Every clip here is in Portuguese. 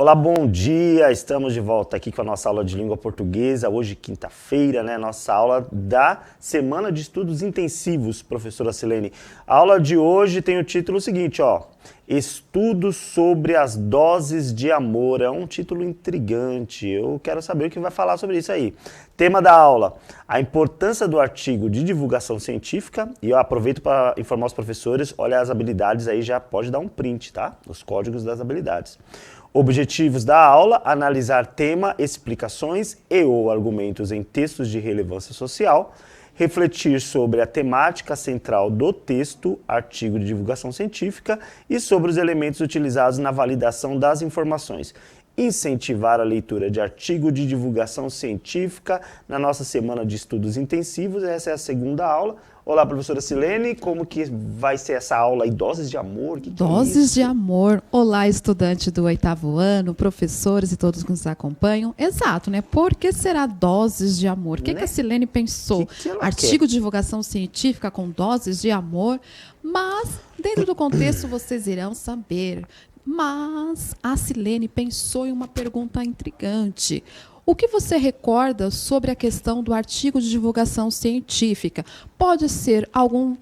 Olá, bom dia! Estamos de volta aqui com a nossa aula de língua portuguesa, hoje quinta-feira, né? Nossa aula da Semana de Estudos Intensivos, professora Silene. A aula de hoje tem o título seguinte, ó. Estudos sobre as doses de amor. É um título intrigante, eu quero saber o que vai falar sobre isso aí. Tema da aula, a importância do artigo de divulgação científica, e eu aproveito para informar os professores, olha as habilidades aí, já pode dar um print, tá? Os códigos das habilidades. Objetivos da aula, analisar tema, explicações e ou argumentos em textos de relevância social, refletir sobre a temática central do texto, artigo de divulgação científica e sobre os elementos utilizados na validação das informações. Incentivar a leitura de artigo de divulgação científica na nossa semana de estudos intensivos. Essa é a segunda aula. Olá, professora Silene, como que vai ser essa aula aí? Doses de amor? Que Doses é isso? de amor. Olá, estudante do 8º ano, professores e todos que nos acompanham. Exato, né? Por que será doses de amor? O que a Silene pensou? Que ela Artigo de divulgação científica com doses de amor. Mas, dentro do contexto, vocês irão saber. Mas a Silene pensou em uma pergunta intrigante. O que você recorda sobre a questão do artigo de divulgação científica? Pode ser algum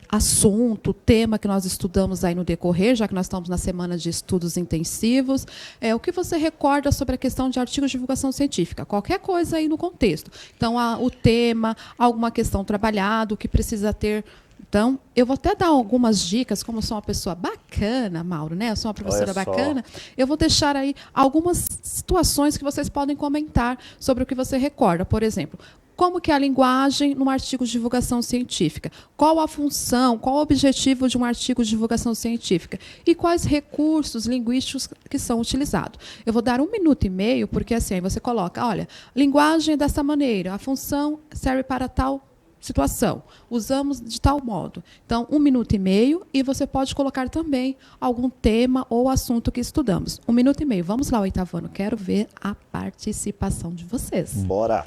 assunto, tema que nós estudamos aí no decorrer, já que nós estamos na semana de estudos intensivos. O que você recorda sobre a questão de artigo de divulgação científica? Qualquer coisa aí no contexto. Então, o tema, alguma questão trabalhada, o que precisa ter. Então, eu vou até dar algumas dicas, como eu sou uma pessoa bacana, Mauro, né? Eu sou uma professora bacana. Eu vou deixar aí algumas situações que vocês podem comentar sobre o que você recorda. Por exemplo, como que é a linguagem num artigo de divulgação científica? Qual a função, qual o objetivo de um artigo de divulgação científica? E quais recursos linguísticos que são utilizados? Eu vou dar 1 minuto e meio, porque assim, aí você coloca, olha, linguagem é dessa maneira, a função serve para tal situação, usamos de tal modo. Então, 1 minuto e meio, e você pode colocar também algum tema ou assunto que estudamos. 1 minuto e meio. Vamos lá, 8º ano. Quero ver a participação de vocês. Bora!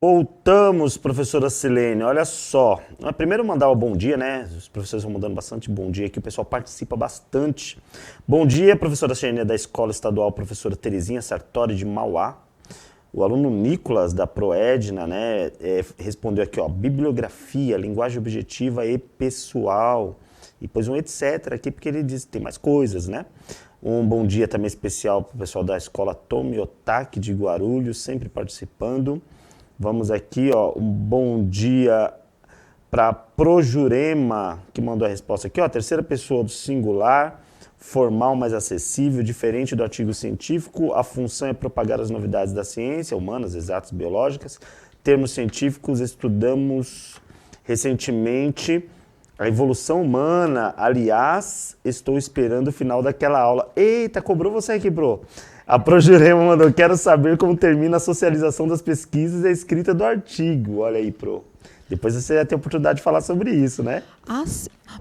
Voltamos, professora Silene, olha só. Primeiro mandar o bom dia, né? Os professores vão mandando bastante bom dia aqui, o pessoal participa bastante. Bom dia, professora Silene da Escola Estadual Professora Terezinha Sartori de Mauá. O aluno Nicolas, da Proedna, né, respondeu aqui, ó, bibliografia, linguagem objetiva e pessoal. E pôs um etc aqui, porque ele diz que tem mais coisas, né? Um bom dia também especial para o pessoal da Escola Tomi Otaki de Guarulhos, sempre participando. Vamos aqui, ó, um bom dia para Projurema, que mandou a resposta aqui, ó, terceira pessoa do singular, formal, mais acessível, diferente do artigo científico, a função é propagar as novidades da ciência, humanas, exatas, biológicas. Termos científicos, estudamos recentemente a evolução humana, aliás, estou esperando o final daquela aula. Eita, cobrou você aqui, bro. A Projurema mandou, quero saber como termina a socialização das pesquisas e a escrita do artigo. Olha aí, Pro. Depois você vai ter a oportunidade de falar sobre isso, né?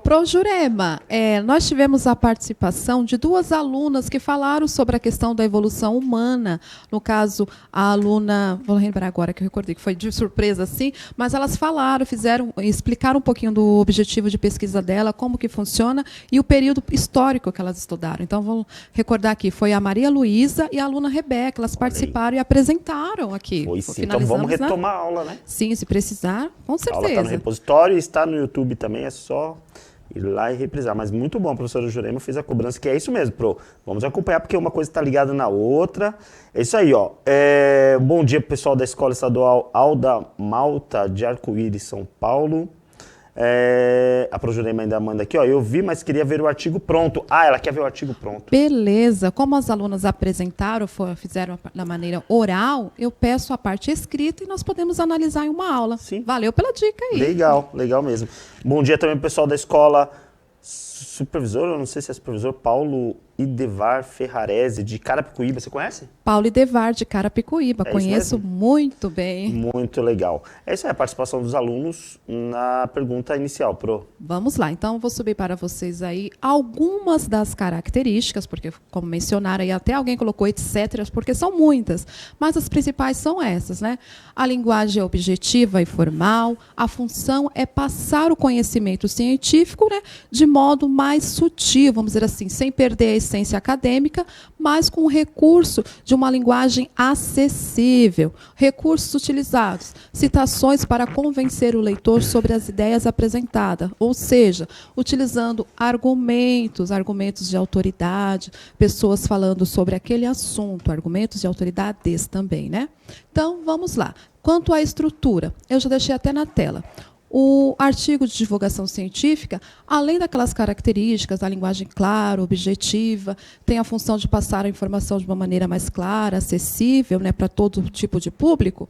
Pro Jurema, nós tivemos a participação de 2 alunas que falaram sobre a questão da evolução humana. No caso, a aluna, vou lembrar agora que eu recordei que foi de surpresa, sim, mas elas falaram, explicaram um pouquinho do objetivo de pesquisa dela, como que funciona e o período histórico que elas estudaram. Então, vamos recordar aqui, foi a Maria Luísa e a aluna Rebeca, elas participaram e apresentaram aqui. Foi sim, então vamos retomar a aula, né? Sim, se precisar, com certeza. A aula está no repositório e está no YouTube também, é só ir lá e reprisar. Mas muito bom, professora Jurema, fez a cobrança, que é isso mesmo, Pro. Vamos acompanhar, porque uma coisa está ligada na outra. É isso aí, ó. Bom dia, pessoal da Escola Estadual Alda Malta de Arco-Íris, São Paulo. A Pro Jurema ainda manda aqui, ó. Eu vi, mas queria ver o artigo pronto. Ah, ela quer ver o artigo pronto. Beleza. Como as alunas apresentaram, fizeram da maneira oral, eu peço a parte escrita e nós podemos analisar em uma aula. Sim. Valeu pela dica aí. Legal, legal mesmo. Bom dia também, pessoal da escola supervisor, eu não sei se é supervisor, Paulo Idevar Ferrarese, de Carapicuíba, você conhece? Paulo Idevar, de Carapicuíba, conheço mesmo? Muito bem. Muito legal. Essa é a participação dos alunos na pergunta inicial, Pro. Vamos lá, então vou subir para vocês aí algumas das características, porque como mencionaram aí, até alguém colocou etc, porque são muitas, mas as principais são essas, né? A linguagem é objetiva e formal, a função é passar o conhecimento científico, né, de modo mais sutil, vamos dizer assim, sem perder a essência acadêmica, mas com o recurso de uma linguagem acessível. Recursos utilizados, citações para convencer o leitor sobre as ideias apresentadas, ou seja, utilizando argumentos de autoridade, pessoas falando sobre aquele assunto, argumentos de autoridades também, né? Então, vamos lá. Quanto à estrutura, eu já deixei até na tela. O artigo de divulgação científica, além daquelas características da linguagem clara, objetiva, tem a função de passar a informação de uma maneira mais clara, acessível, né, para todo tipo de público.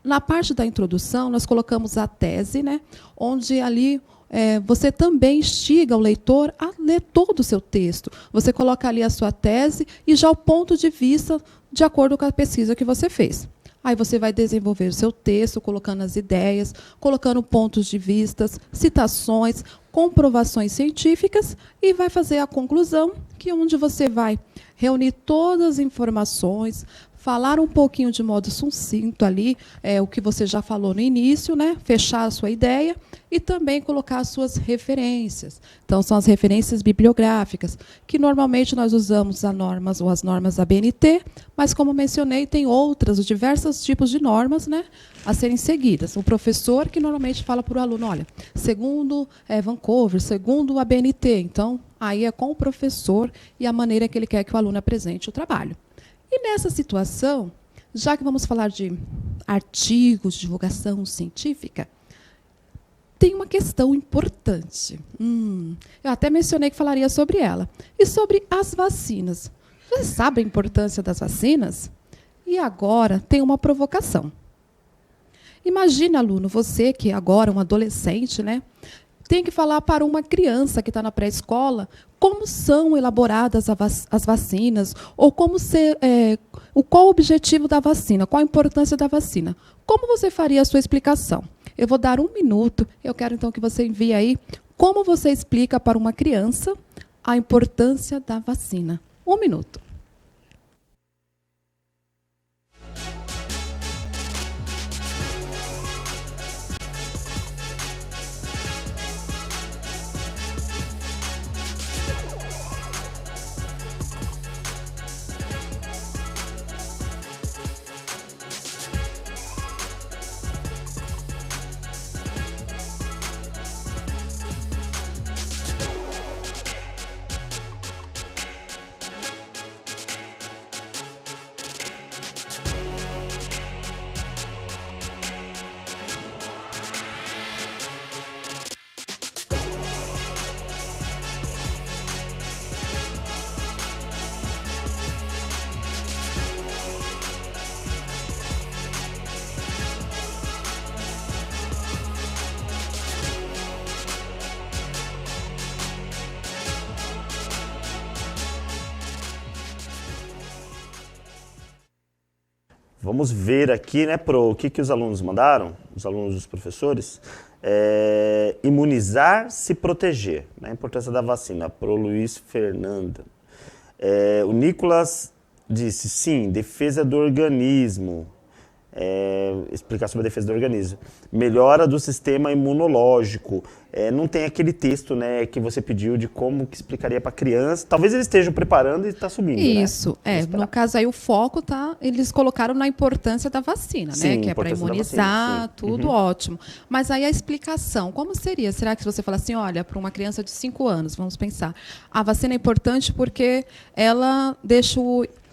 Na parte da introdução, nós colocamos a tese, né, onde ali você também instiga o leitor a ler todo o seu texto. Você coloca ali a sua tese e já o ponto de vista de acordo com a pesquisa que você fez. Aí você vai desenvolver o seu texto, colocando as ideias, colocando pontos de vista, citações, comprovações científicas e vai fazer a conclusão, que é onde você vai reunir todas as informações, falar um pouquinho de modo sucinto ali, o que você já falou no início, né? Fechar a sua ideia e também colocar as suas referências. Então, são as referências bibliográficas, que normalmente nós usamos as normas da BNT, mas, como mencionei, tem outras, diversos tipos de normas, né, a serem seguidas. O professor que normalmente fala para o aluno, olha, segundo Vancouver, segundo a BNT, então, aí é com o professor e a maneira que ele quer que o aluno apresente o trabalho. E nessa situação, já que vamos falar de artigos de divulgação científica, tem uma questão importante. Eu até mencionei que falaria sobre ela. E sobre as vacinas. Você sabe a importância das vacinas? E agora tem uma provocação. Imagine, aluno, você que agora é um adolescente, né? Tem que falar para uma criança que está na pré-escola como são elaboradas as vacinas, ou qual o objetivo da vacina, qual a importância da vacina. Como você faria a sua explicação? Eu vou dar 1 minuto, eu quero então que você envie aí como você explica para uma criança a importância da vacina. 1 minuto. Vamos ver aqui, né, Pro, o que os alunos mandaram, os alunos dos professores. Imunizar, se proteger. Né? A importância da vacina. Pro Luiz Fernanda. O Nicolas disse, sim, defesa do organismo. Explicar sobre a defesa do organismo. Melhora do sistema imunológico. Não tem aquele texto, né, que você pediu de como que explicaria para criança. Talvez eles estejam preparando e está subindo. Isso, né? No caso aí o foco tá, eles colocaram na importância da vacina, Sim, né, que é para imunizar, tudo ótimo. Mas aí a explicação, como seria? Será que se você falar assim, olha, para uma criança de 5 anos, vamos pensar, a vacina é importante porque ela deixa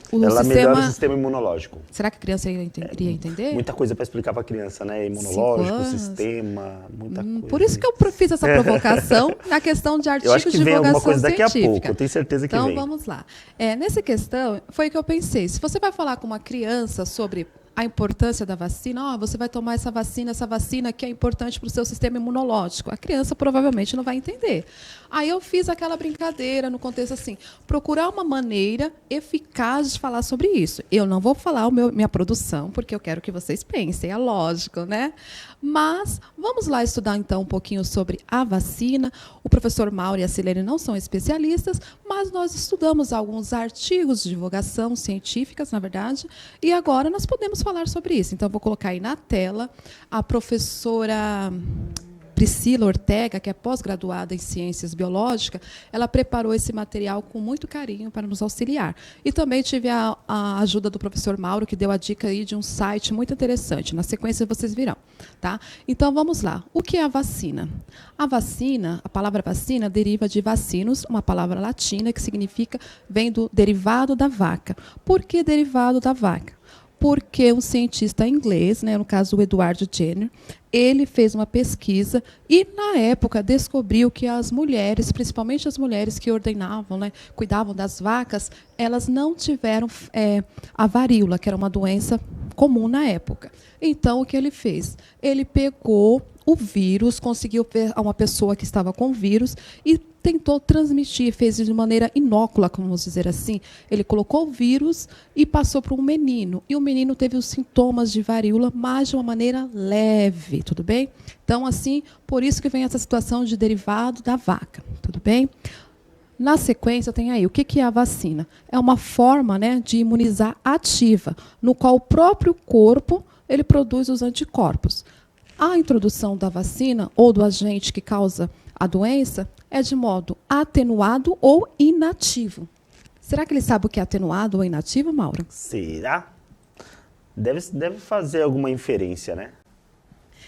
ela melhora o sistema imunológico. Será que a criança iria entender? Muita coisa para explicar para a criança, né? Imunológico, sistema, muita coisa. Por isso que eu fiz essa provocação na questão de artigos de divulgação científica. Eu acho que vem alguma coisa daqui a pouco, eu tenho certeza que vem. Então, vamos lá. Nessa questão, foi o que eu pensei. Se você vai falar com uma criança sobre a importância da vacina, você vai tomar essa vacina que é importante para o seu sistema imunológico. A criança provavelmente não vai entender. Aí eu fiz aquela brincadeira no contexto assim, procurar uma maneira eficaz de falar sobre isso. Eu não vou falar minha produção, porque eu quero que vocês pensem, é lógico, né? Mas vamos lá estudar então um pouquinho sobre a vacina. O professor Mauro e a Silene não são especialistas, mas nós estudamos alguns artigos de divulgação científicas, na verdade, e agora nós podemos falar sobre isso. Então, vou colocar aí na tela a professora Priscila Ortega, que é pós-graduada em Ciências Biológicas, ela preparou esse material com muito carinho para nos auxiliar. E também tive a ajuda do professor Mauro, que deu a dica aí de um site muito interessante. Na sequência, vocês virão. Tá? Então, vamos lá. O que é a vacina? A vacina, a palavra vacina, deriva de vacinus, uma palavra latina que significa, vem do derivado da vaca. Por que derivado da vaca? Porque um cientista inglês, né, no caso o Edward Jenner, ele fez uma pesquisa e, na época, descobriu que as mulheres, principalmente as mulheres que ordenavam, né, cuidavam das vacas, elas não tiveram a varíola, que era uma doença comum na época. Então, o que ele fez? Ele pegou o vírus, conseguiu ver uma pessoa que estava com vírus e tentou transmitir, fez de maneira inócula, vamos dizer assim. Ele colocou o vírus e passou para um menino. E o menino teve os sintomas de varíola, mas de uma maneira leve, tudo bem? Então, assim, por isso que vem essa situação de derivado da vaca, tudo bem? Na sequência, tem aí, o que é a vacina? É uma forma, né, de imunizar ativa, no qual o próprio corpo ele produz os anticorpos. A introdução da vacina ou do agente que causa a doença é de modo atenuado ou inativo. Será que ele sabe o que é atenuado ou inativo, Mauro? Será? Deve fazer alguma inferência, né?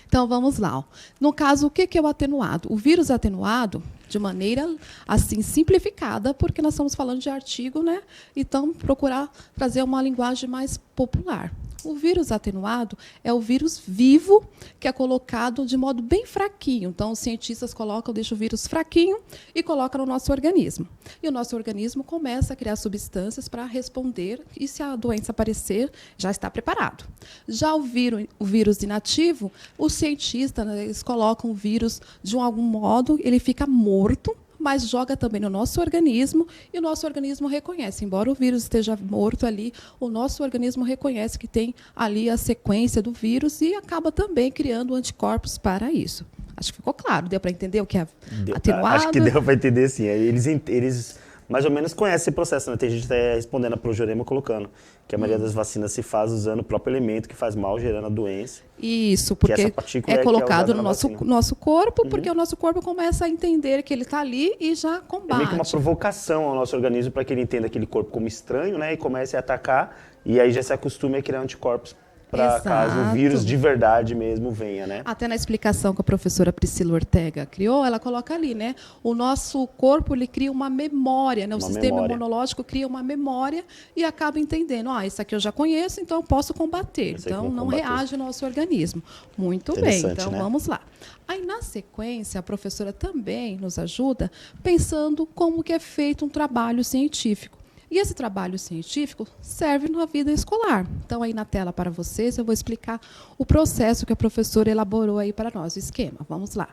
Então, vamos lá. No caso, o que é o atenuado? O vírus atenuado, de maneira assim simplificada, porque nós estamos falando de artigo, né? Então, procurar trazer uma linguagem mais popular. O vírus atenuado é o vírus vivo que é colocado de modo bem fraquinho. Então, os cientistas deixam o vírus fraquinho e colocam no nosso organismo. E o nosso organismo começa a criar substâncias para responder e, se a doença aparecer, já está preparado. Já o vírus inativo, os cientistas, né, eles colocam o vírus de algum modo, ele fica morto, mas joga também no nosso organismo e o nosso organismo reconhece. Embora o vírus esteja morto ali, o nosso organismo reconhece que tem ali a sequência do vírus e acaba também criando anticorpos para isso. Acho que ficou claro. Deu para entender o que é atenuado? Acho que deu para entender, sim. Eles mais ou menos conhecem esse processo, né? Tem gente até respondendo a Projorema colocando que a maioria das vacinas se faz usando o próprio elemento que faz mal, gerando a doença. Isso, porque é colocado no nosso corpo, porque o nosso corpo começa a entender que ele está ali e já combate. É meio que uma provocação ao nosso organismo para que ele entenda aquele corpo como estranho, né? E comece a atacar, e aí já se acostume a criar anticorpos para caso o vírus de verdade mesmo venha, né? Até na explicação que a professora Priscila Ortega criou, ela coloca ali, né? O nosso corpo, ele cria uma memória, né? O sistema imunológico cria uma memória e acaba entendendo, isso aqui eu já conheço, então eu posso combater. Então, não reage o nosso organismo. Muito bem, então vamos lá. Aí, na sequência, a professora também nos ajuda pensando como que é feito um trabalho científico. E esse trabalho científico serve na vida escolar. Então, aí na tela para vocês, eu vou explicar o processo que a professora elaborou aí para nós, o esquema. Vamos lá.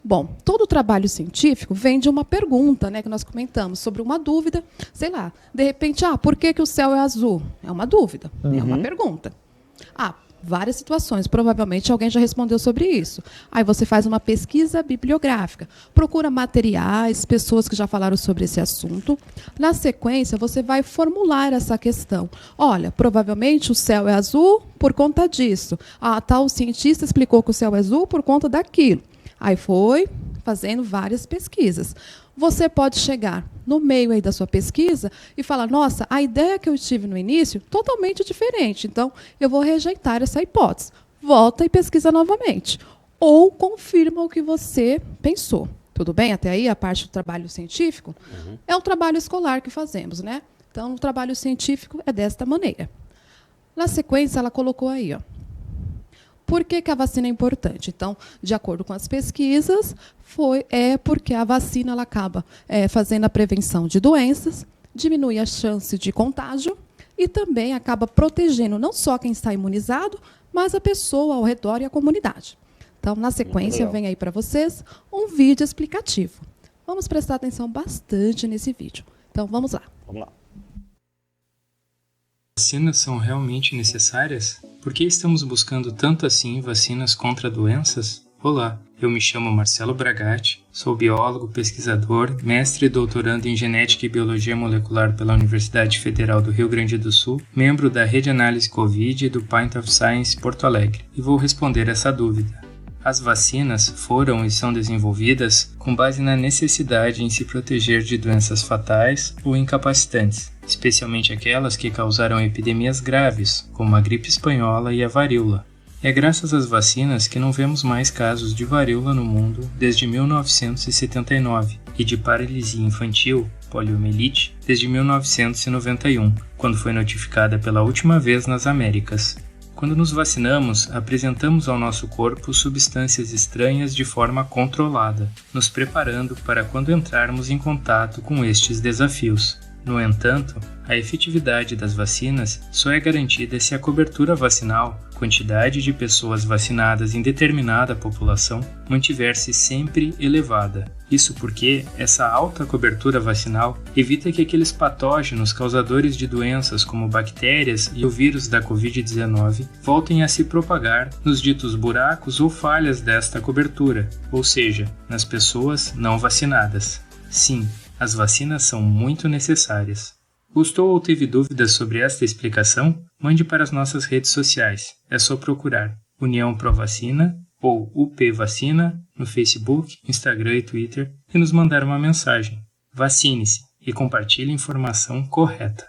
Bom, todo trabalho científico vem de uma pergunta, né, que nós comentamos, sobre uma dúvida. Sei lá, de repente, por que o céu é azul? É uma dúvida, é uma pergunta. várias situações. Provavelmente alguém já respondeu sobre isso. Aí você faz uma pesquisa bibliográfica, procura materiais, pessoas que já falaram sobre esse assunto. Na sequência, você vai formular essa questão. Olha, provavelmente o céu é azul por conta disso. Tal cientista explicou que o céu é azul por conta daquilo. Aí foi fazendo várias pesquisas. Você pode chegar no meio aí da sua pesquisa e falar, nossa, a ideia que eu tive no início totalmente diferente, então eu vou rejeitar essa hipótese. Volta e pesquisa novamente. Ou confirma o que você pensou. Tudo bem? Até aí a parte do trabalho científico é um trabalho escolar que fazemos, né? Então, o trabalho científico é desta maneira. Na sequência, ela colocou aí, ó. Por que a vacina é importante? Então, de acordo com as pesquisas, porque a vacina ela acaba fazendo a prevenção de doenças, diminui a chance de contágio e também acaba protegendo não só quem está imunizado, mas a pessoa ao redor e a comunidade. Então, na sequência, vem aí para vocês um vídeo explicativo. Vamos prestar atenção bastante nesse vídeo. Então, vamos lá. Vamos lá. Vacinas são realmente necessárias? Por que estamos buscando tanto assim vacinas contra doenças? Olá, eu me chamo Marcelo Bragatti, sou biólogo, pesquisador, mestre e doutorando em Genética e Biologia Molecular pela Universidade Federal do Rio Grande do Sul, membro da Rede Análise Covid do Pint of Science Porto Alegre, e vou responder essa dúvida. As vacinas foram e são desenvolvidas com base na necessidade em se proteger de doenças fatais ou incapacitantes, especialmente aquelas que causaram epidemias graves, como a gripe espanhola e a varíola. É graças às vacinas que não vemos mais casos de varíola no mundo desde 1979 e de paralisia infantil, poliomielite, desde 1991, quando foi notificada pela última vez nas Américas. Quando nos vacinamos, apresentamos ao nosso corpo substâncias estranhas de forma controlada, nos preparando para quando entrarmos em contato com estes desafios. No entanto, a efetividade das vacinas só é garantida se a cobertura vacinal, quantidade de pessoas vacinadas em determinada população, mantiver-se sempre elevada. Isso porque essa alta cobertura vacinal evita que aqueles patógenos causadores de doenças como bactérias e o vírus da Covid-19 voltem a se propagar nos ditos buracos ou falhas desta cobertura, ou seja, nas pessoas não vacinadas. Sim, as vacinas são muito necessárias. Gostou ou teve dúvidas sobre esta explicação? Mande para as nossas redes sociais. É só procurar União Pro Vacina ou UP Vacina no Facebook, Instagram e Twitter e nos mandar uma mensagem. Vacine-se e compartilhe a informação correta.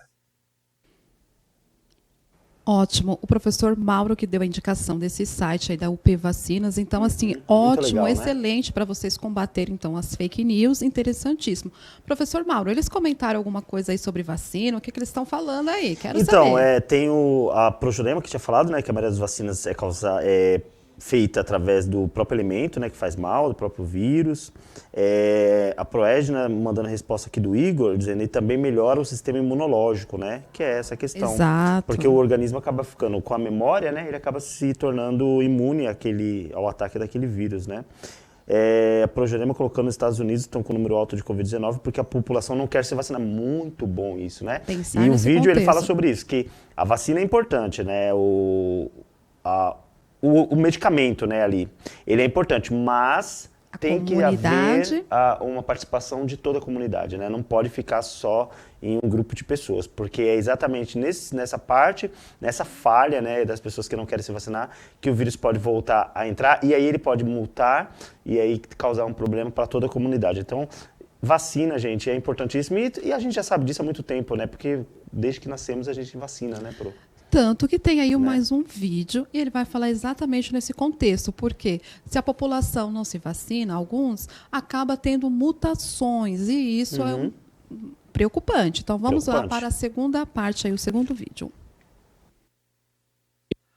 Ótimo. O professor Mauro que deu a indicação desse site aí da UP Vacinas. Então, assim, ótimo, legal, excelente para vocês combaterem, então, as fake news. Interessantíssimo. Professor Mauro, eles comentaram alguma coisa aí sobre vacina? O que eles estão falando aí? Quero saber. Tem a Projurema que tinha falado, né, que a maioria das vacinas é feita através do próprio elemento, né, que faz mal, do próprio vírus. A Proegna mandando a resposta aqui do Igor, dizendo que também melhora o sistema imunológico, né, que é essa questão. Exato. Porque o organismo acaba ficando com a memória, né, ele acaba se tornando imune ao ataque daquele vírus, né. A Projurema colocando os Estados Unidos estão com um número alto de Covid-19 porque a população não quer se vacinar. Muito bom isso, né? Pensar e o vídeo contexto. ele fala sobre isso, que a vacina é importante, né, o medicamento, né, ali, ele é importante, mas tem que haver uma participação de toda a comunidade, né? Não pode ficar só em um grupo de pessoas, porque é exatamente nessa parte, nessa falha, né, das pessoas que não querem se vacinar, que o vírus pode voltar a entrar e aí ele pode mutar e aí causar um problema para toda a comunidade. Então, vacina, gente, é importantíssimo e a gente já sabe disso há muito tempo, né? Porque desde que nascemos a gente vacina, né, Pro? Tanto que tem aí mais um vídeo e ele vai falar exatamente nesse contexto, porque se a população não se vacina, alguns acaba tendo mutações e isso é preocupante. Então vamos lá para a segunda parte, aí, o segundo vídeo.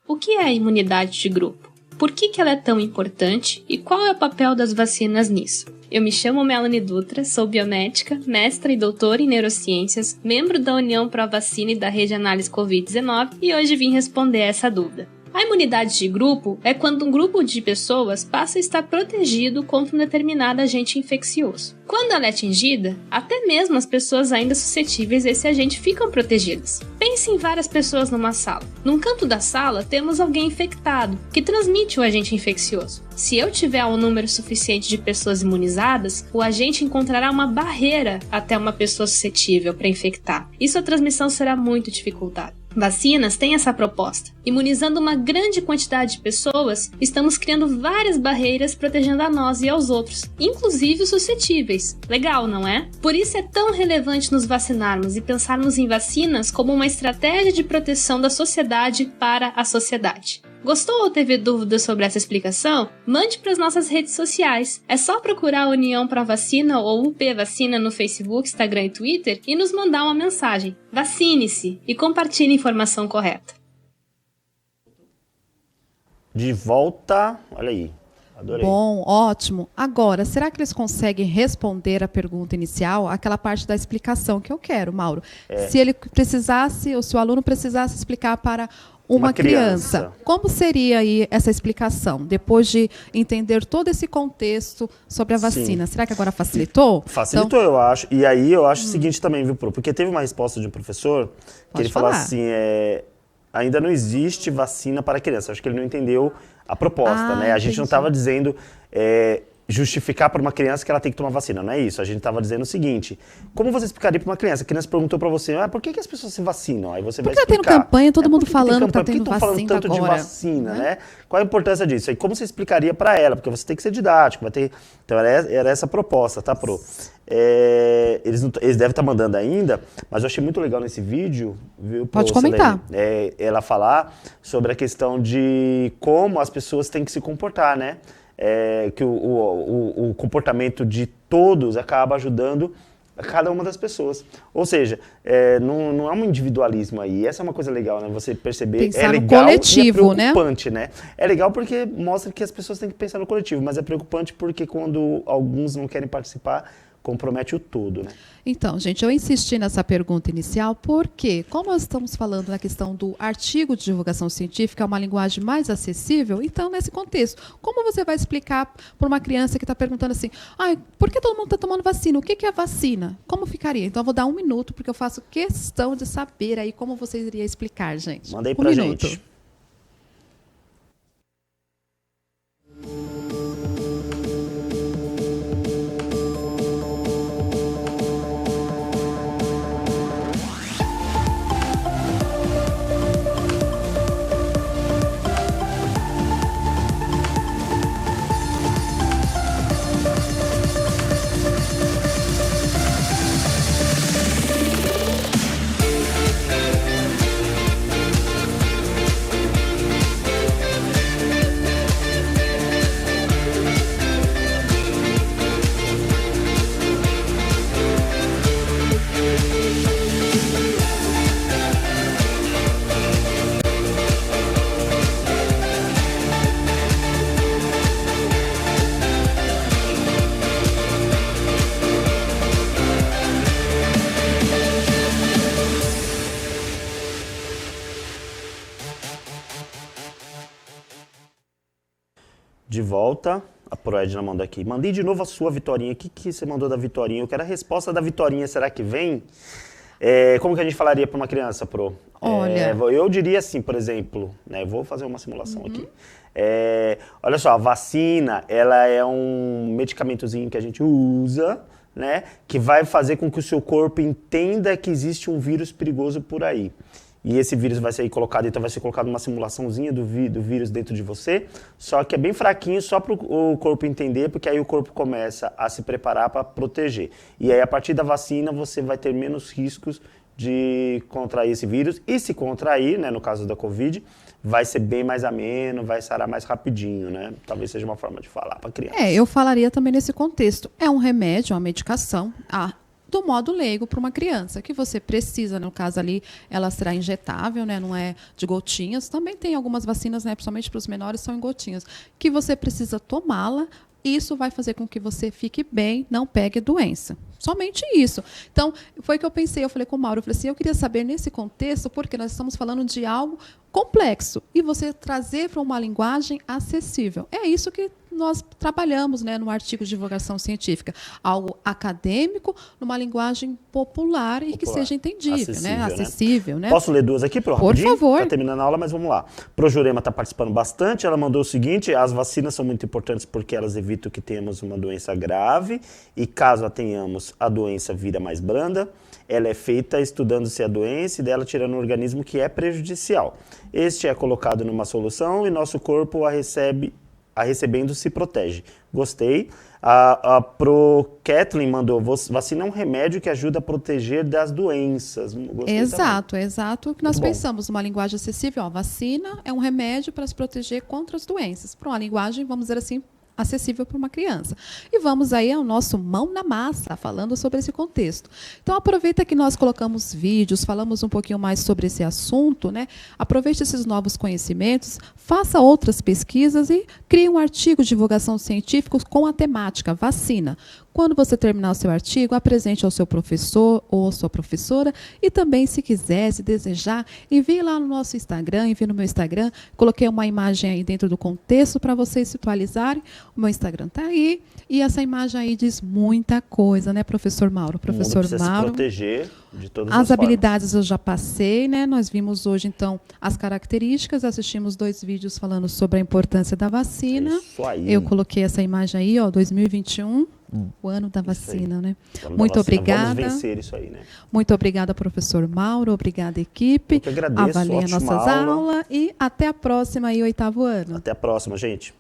O que é a imunidade de grupo? Por que ela é tão importante e qual é o papel das vacinas nisso? Eu me chamo Melanie Dutra, sou biomédica, mestra e doutora em neurociências, membro da União Pro Vacina e da Rede Análise Covid-19 e hoje vim responder essa dúvida. A imunidade de grupo é quando um grupo de pessoas passa a estar protegido contra um determinado agente infeccioso. Quando ela é atingida, até mesmo as pessoas ainda suscetíveis a esse agente ficam protegidas. Pense em várias pessoas numa sala. Num canto da sala, temos alguém infectado, que transmite o agente infeccioso. Se eu tiver um número suficiente de pessoas imunizadas, o agente encontrará uma barreira até uma pessoa suscetível para infectar. Isso a transmissão será muito dificultada. Vacinas têm essa proposta. Imunizando uma grande quantidade de pessoas, estamos criando várias barreiras protegendo a nós e aos outros, inclusive os suscetíveis. Legal, não é? Por isso é tão relevante nos vacinarmos e pensarmos em vacinas como uma estratégia de proteção da sociedade para a sociedade. Gostou ou teve dúvidas sobre essa explicação? Mande para as nossas redes sociais. É só procurar a União Pro Vacina ou UP Vacina no Facebook, Instagram e Twitter e nos mandar uma mensagem. Vacine-se e compartilhe a informação correta. De volta, olha aí, adorei. Bom, ótimo. Agora, será que eles conseguem responder a pergunta inicial, aquela parte da explicação que eu quero, Mauro? Se ele precisasse, ou se o aluno precisasse explicar para uma criança, como seria aí essa explicação, depois de entender todo esse contexto sobre a vacina? Sim. Será que agora facilitou? Facilitou, Então, eu acho. E aí eu acho o seguinte também, viu, Pro? Porque teve uma resposta de um professor que Pode ele falou falar. assim, ainda não existe vacina para criança. Acho que ele não entendeu a proposta, né? A gente não entendi. estava dizendo justificar para uma criança que ela tem que tomar vacina, não é isso. A gente estava dizendo o seguinte, como você explicaria para uma criança? A criança perguntou para você, por que as pessoas se vacinam? Aí você vai Porque tá tendo explicar. campanha, todo mundo por que falando tem que tá campanha? Por tendo que estão vacina falando tanto agora, de vacina, né? né? Qual a importância disso? E como você explicaria para ela? Porque você tem que ser didático, vai ter... Então era essa a proposta, tá, Pro? Eles devem estar mandando ainda, mas eu achei muito legal nesse vídeo, viu, Pro, Pode comentar. Selene? Ela falar sobre a questão de como as pessoas têm que se comportar, né? Que o comportamento de todos acaba ajudando a cada uma das pessoas. Ou seja, não há um individualismo aí. Essa é uma coisa legal, né? Você perceber. Pensar é no legal coletivo, e é né? preocupante, né? É legal porque mostra que as pessoas têm que pensar no coletivo, mas é preocupante porque quando alguns não querem participar, compromete o todo, né? Então, gente, eu insisti nessa pergunta inicial porque, como nós estamos falando na questão do artigo de divulgação científica, é uma linguagem mais acessível, então, nesse contexto, como você vai explicar para uma criança que está perguntando assim, por que todo mundo está tomando vacina? O que é vacina? Como ficaria? Então, eu vou dar 1 minuto, porque eu faço questão de saber aí como vocês iriam explicar, gente. Manda aí 1 pra minuto. gente. De volta, a Proedna mandou aqui. Mandei de novo a sua Vitorinha. O que você mandou da Vitorinha? Eu quero a resposta da Vitorinha. Será que vem? Como que a gente falaria para uma criança, Pro? Olha. Eu diria assim, por exemplo, né? Vou fazer uma simulação aqui. Olha só, a vacina, ela é um medicamentozinho que a gente usa, né? Que vai fazer com que o seu corpo entenda que existe um vírus perigoso por aí. E esse vírus vai ser colocado, então vai ser colocado uma simulaçãozinha do vírus dentro de você, só que é bem fraquinho, só para o corpo entender, porque aí o corpo começa a se preparar para proteger. E aí, a partir da vacina, você vai ter menos riscos de contrair esse vírus. E se contrair, né, no caso da Covid, vai ser bem mais ameno, vai sarar mais rapidinho, né? Talvez seja uma forma de falar para a criança. Eu falaria também nesse contexto. É um remédio, uma medicação, do modo leigo para uma criança, que você precisa, no caso ali, ela será injetável, né? Não é de gotinhas. Também tem algumas vacinas, né? Principalmente para os menores, são em gotinhas, que você precisa tomá-la. Isso vai fazer com que você fique bem, não pegue doença. Somente isso. Então, foi o que eu pensei. Eu falei com o Mauro, eu falei assim, eu queria saber nesse contexto, porque nós estamos falando de algo complexo, e você trazer para uma linguagem acessível. É isso que nós trabalhamos, né, no artigo de divulgação científica, algo acadêmico, numa linguagem popular e que seja entendível, acessível, né? Posso ler duas aqui, Pro? Por favor. Está terminando a aula, mas vamos lá. Pro Jurema está participando bastante. Ela mandou o seguinte: as vacinas são muito importantes porque elas evitam que tenhamos uma doença grave e caso a tenhamos, a doença vira mais branda. Ela é feita estudando-se a doença e dela tirando um organismo que é prejudicial. Este é colocado numa solução e nosso corpo a recebendo se protege. Gostei. A Pro Kathleen mandou: vacina é um remédio que ajuda a proteger das doenças. Gostei exato, também. Exato. O que nós pensamos numa linguagem acessível. Ó, vacina é um remédio para se proteger contra as doenças. Para uma linguagem, vamos dizer assim, acessível para uma criança. E vamos aí ao nosso Mão na Massa, falando sobre esse contexto. Então, aproveita que nós colocamos vídeos, falamos um pouquinho mais sobre esse assunto, né? Aproveite esses novos conhecimentos, faça outras pesquisas e crie um artigo de divulgação científica com a temática vacina. Quando você terminar o seu artigo, apresente ao seu professor ou à sua professora e também, se quiser, se desejar, envie lá no nosso Instagram, envie no meu Instagram. Coloquei uma imagem aí dentro do contexto para vocês se atualizarem. O meu Instagram está aí e essa imagem aí diz muita coisa, né, professor Mauro? Professor Mauro, se proteger de todas as habilidades formas. eu já passei, né? Nós vimos hoje, então, as características, assistimos 2 vídeos falando sobre a importância da vacina. Isso aí. Eu coloquei essa imagem aí, ó, 2021. O ano da vacina, né? Muito obrigada. Vamos vencer isso aí, né? Muito obrigada, professor Mauro. Obrigada, equipe. Eu que agradeço. Avaliem nossas aulas e até a próxima aí, 8º ano. Até a próxima, gente.